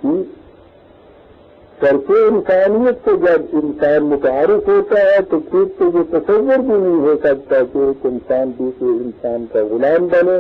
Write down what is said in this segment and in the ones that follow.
تھی کرتے انسانیت کو جب انسان متعارف ہوتا ہے تو پھر تو یہ تصور بھی نہیں ہو سکتا کہ ایک انسان دوسرے انسان کا غلام بنے.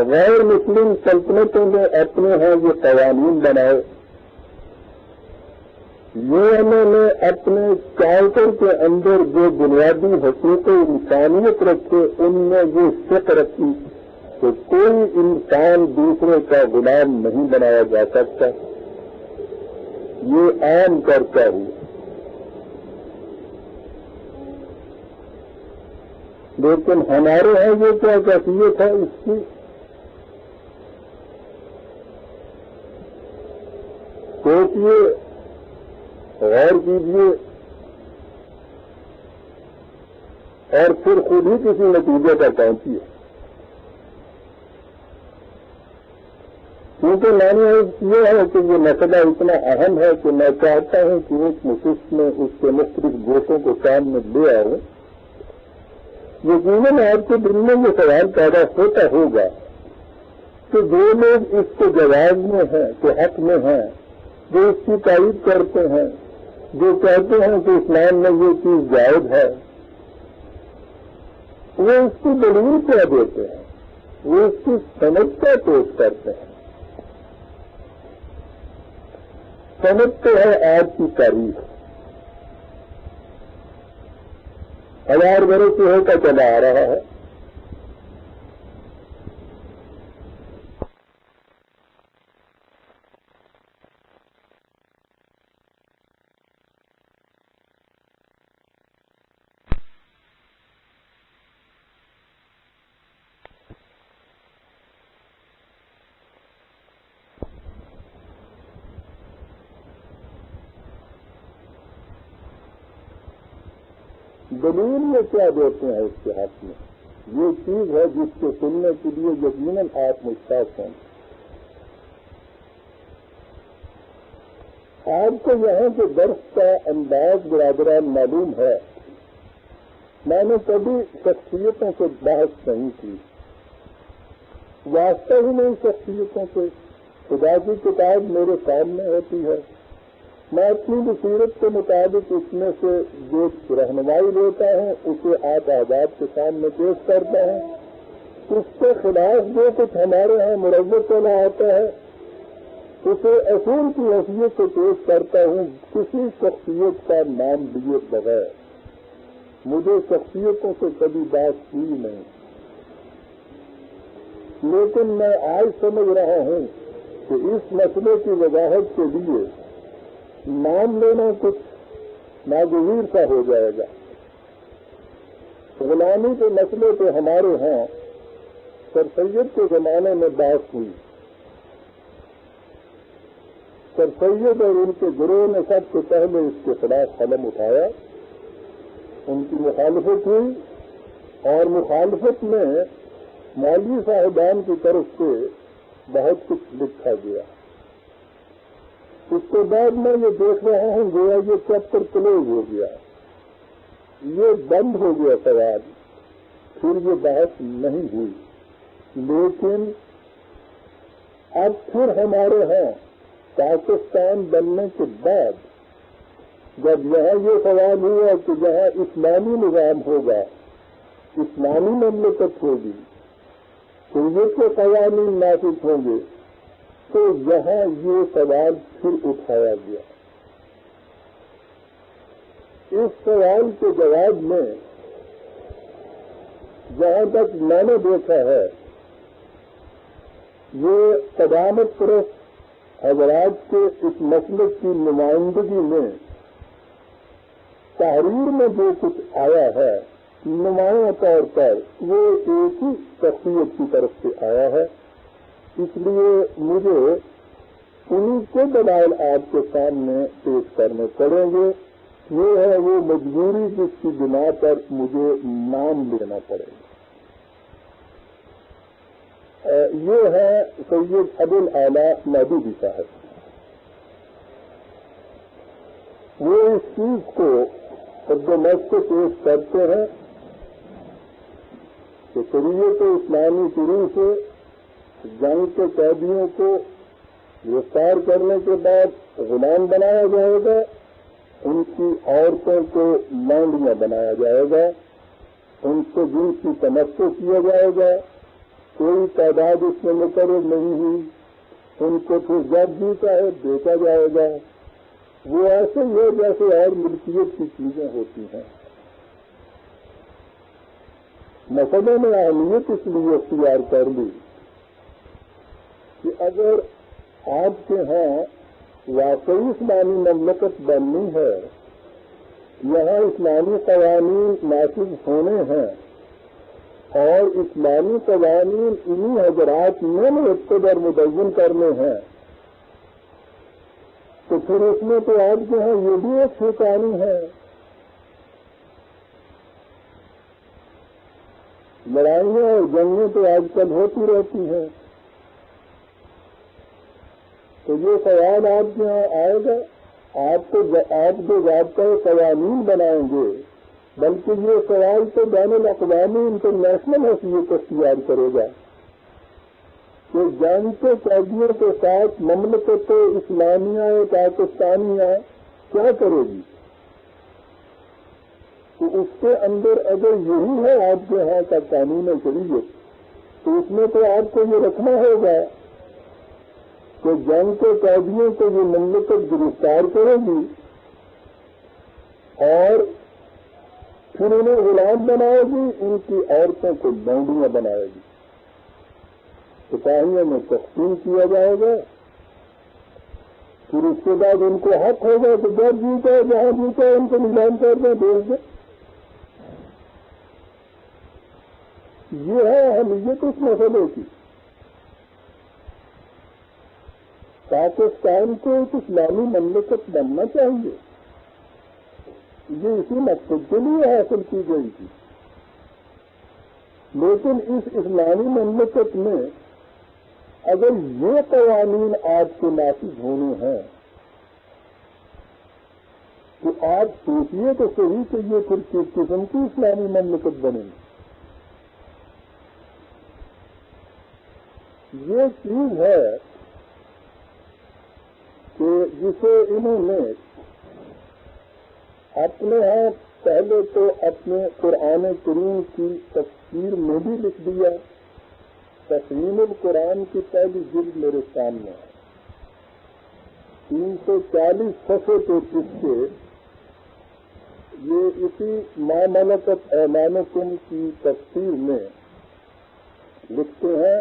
غیر مسلم سلطنتوں نے اپنے ہاں یہ قوانین بنائے. یہ انہوں نے اپنے چارٹر کے اندر جو بنیادی حقوق انسانیت رکھے ان میں یہ فکر رکھی کہ کوئی انسان دوسرے کا غلام نہیں بنایا جا سکتا. یہ عام کرتا ہوں. لیکن ہمارے ہاں یہ کیا کیفیت ہے اس کی؟ سوچیے، غور کیجیے اور پھر خود ہی کسی نتیجے پر پہنچیے. کیونکہ میں نے یہ ہے کہ یہ مسئلہ اتنا اہم ہے کہ میں چاہتا ہوں کہ ایک نشست میں اس کے مختلف گوشوں کو سامنے لے آؤں. یقیناً آپ کے دل میں یہ سوال پیدا ہوتا ہوگا کہ جو لوگ اس کے جواز میں ہیں، کے حق میں ہیں، جو اس کی تائید کرتے ہیں، جو کہتے ہیں کہ اسلام میں یہ چیز جائز ہے، وہ اس کی دلیل کیا دیتے ہیں؟ وہ اس کی سمجھ کیا پیش کرتے ہیں؟ سمجھتے ہے آج کی تاریخ 1000 برس سے ہوتا چلا آ رہا ہے. دلیل یہ کیا دیتے ہیں اس کے حق میں؟ یہ چیز ہے جس کو سننے کے لیے یقیناً آپ مشتاق ہیں. آپ کو یہاں کے درس کا انداز برادران معلوم ہے. میں نے کبھی شخصیتوں سے بحث نہیں کی، واسطہ ہی نہیں شخصیتوں سے. خدا کی کتاب میرے سامنے ہوتی ہے، میں اپنی بصیرت کے مطابق اس میں سے جو رہنمائی لیتا ہوں اسے آپ آزاد کے سامنے پیش کرتا ہوں. اس کے خلاف جو کچھ ہمارے ہاں مروج چلا آتا ہے اسے اصول کی حیثیت سے پیش کرتا ہوں، کسی شخصیت کا نام لیے بغیر. مجھے شخصیتوں سے کبھی بات کی نہیں، لیکن میں آج سمجھ رہا ہوں کہ اس مسئلے کی وضاحت کے لیے نام لینا کچھ ناگزیر سا ہو جائے گا. غلامی کے مسئلے پہ ہمارے ہاں سر سید کے زمانے میں بحث ہوئی. سر سید اور ان کے گروہ نے سب سے پہلے اس کے خلاف قلم اٹھایا، ان کی مخالفت ہوئی اور مخالفت میں مولوی صاحبان کی طرف سے بہت کچھ لکھا گیا. اس کے بعد میں یہ دیکھ رہا ہوں گویا یہ چیپٹر کلوز ہو گیا، یہ بند ہو گیا سوال، پھر یہ بحث نہیں ہوئی. لیکن اب پھر ہمارے ہاں پاکستان بننے کے بعد جب یہاں یہ سوال ہوا کہ جہاں اسلامی نظام ہوگا، اسلامی مملکت ہوگی، شریعت کے قوانین نافذ ہوں گے، تو یہاں یہ سوال پھر اٹھایا گیا. اس سوال کے جواب میں جہاں تک میں نے دیکھا ہے یہ قدامت پرست حضرات کے اس مسلک کی نمائندگی میں تحریر میں جو کچھ آیا ہے نمایاں طور پر وہ ایک ہی شخصیت کی طرف سے آیا ہے. اس لیے مجھے انہیں کے دلائل آپ کے سامنے پیش کرنے پڑیں گے. یہ ہے وہ مجبوری جس کی بنا پر مجھے نام لینا پڑے گا. یہ ہے سید ابو الاعلیٰ مودودی صاحب. وہ اس چیز کو قدمت سے پیش کرتے ہیں کہ شریعت اسلامی شروع سے جنگ کے قیدیوں کو گرفتار کرنے کے بعد غلام بنایا جائے گا، ان کی عورتوں کو لانڈیاں بنایا جائے گا، ان سے جنسی تمتع کیا جائے گا، کوئی تعداد اس میں مقرر نہیں ہوئی، ان کو پھر جب بھی چاہے بیچا جائے گا۔ وہ ایسے ہی ہے جیسے اور ملکیت کی چیزیں ہوتی ہیں۔ مسئلے میں اہمیت اس لیے اختیار کر لی کہ اگر آپ کے ہاں واقعی اسلامی مملکت بننی ہے، یہاں اسلامی قوانین نافذ ہونے ہیں اور اسلامی قوانین انہی حضرات نے مرتب اور مدون کرنے ہیں، تو پھر اس میں تو آپ جو ہے یہ بھی ایک شیطانی ہے۔ لڑائیاں اور جنگیں تو آج کل ہوتی رہتی ہیں، تو یہ سوال آپ کے یہاں آئے گا، آپ جو ضابطۂ قوانین بنائیں گے، بلکہ یہ سوال تو بین الاقوامی انٹرنیشنل حیثیت اختیار کرے گا کہ جنگ کے قیدیوں کے ساتھ مملکت اسلامیہ پاکستانیہ کیا کرے گی؟ تو اس کے اندر اگر یہی ہے آپ کے یہاں کا قانون شریعت، تو اس میں تو آپ کو یہ رکھنا ہوگا کہ جنگ کے قیدیوں کو یہ مملکت گرفتار کرے گی اور پھر انہیں غلام بنائے گی، ان کی عورتوں کو لونڈیاں بنائے گی، سپاہیوں میں تقسیم کیا جائے گا، پھر اس کے بعد ان کو حق ہوگا کہ جب جیتا ہے جہاں جیتا ہے ان کو نیلام کر دیں، بھیج دیں۔ یہ ہے اہمیت اس مسئلے کی۔ پاکستان کو ایک اسلامی مملکت بننا چاہیے، یہ اسی مقصد کے لیے حاصل کی گئی تھی، لیکن اس اسلامی مملکت میں اگر یہ قوانین آپ کے نافذ ہونے ہیں تو آپ سوچیے تو صحیح کہ یہ پھر کس قسم کی اسلامی مملکت بنے گی۔ یہ چیز ہے کہ جسے انہوں نے اپنے ہاں پہلے تو اپنے قرآن کریم کی تفسیر میں بھی لکھ دیا۔ تفہیم القرآن کی پہلی جلد میرے سامنے ہے، 340 صفحے پہ جس کے یہ اسی ما ملکت ایمانکم کی تفسیر میں لکھتے ہیں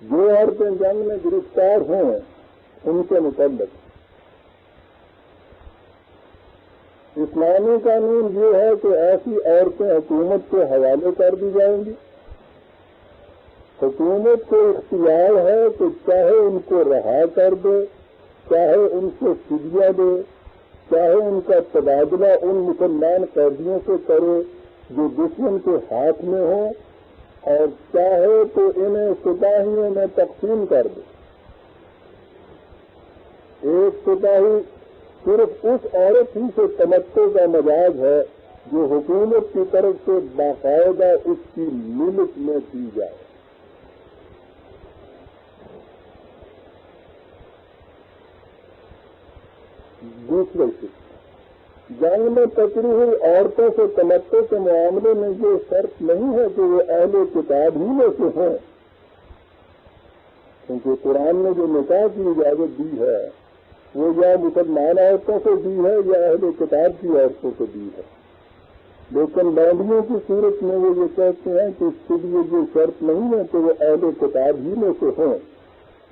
جو عورتیں جنگ میں گرفتار ہوں ان کے متعلق اسلامی قانون یہ ہے کہ ایسی عورتیں حکومت کے حوالے کر دی جائیں گی۔ حکومت کو اختیار ہے کہ چاہے ان کو رہا کر دے، چاہے ان سے فدیہ دے، چاہے ان کا تبادلہ ان مسلمان قیدیوں سے کرے جو دشمن کے ہاتھ میں ہوں، اور چاہے تو انہیں سپاہیوں میں تقسیم کر دے۔ ایک سپاہی صرف اس عورت ہی سے تمتع کا مزاج ہے جو حکومت کی طرف سے باقاعدہ اس کی ملک میں دی جائے۔ دوسرے سے جنگ میں پکڑی ہوئی عورتوں سے تمتع کے معاملے میں یہ شرط نہیں ہے کہ وہ اہل کتاب ہی میں سے ہیں، کیونکہ قرآن نے جو نکاح کی اجازت دی ہے وہ یا مسلمان عورتوں کو دی ہے یا اہل کتاب کی عورتوں کو دی ہے، لیکن لونڈیوں کی صورت میں وہ یہ کہتے ہیں کہ اس کے لیے یہ شرط نہیں ہے کہ وہ اہل کتاب ہی میں سے ہوں،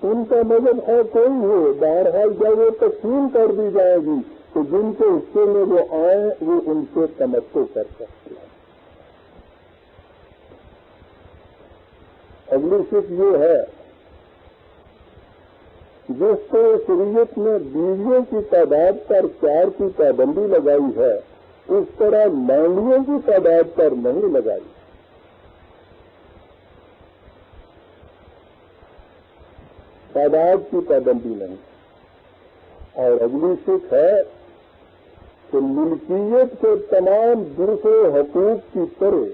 ان کا مذہب ہے کوئی ہو، بہرحال جب وہ تقسیم کر دی جائے گی تو جن کے حصے میں وہ آئیں وہ ان سے تمتع کر سکتے ہیں۔ اگلی شرط یہ ہے جس کو شریعت نے بیویوں کی تعداد پر 4 کی پابندی لگائی ہے اس طرح لونڈیوں کی تعداد پر نہیں لگائی۔ تعداد کی پابندی نہیں۔ اور اگلی شرط ہے کہ ملکیت کے تمام دوسرے حقوق کی طرح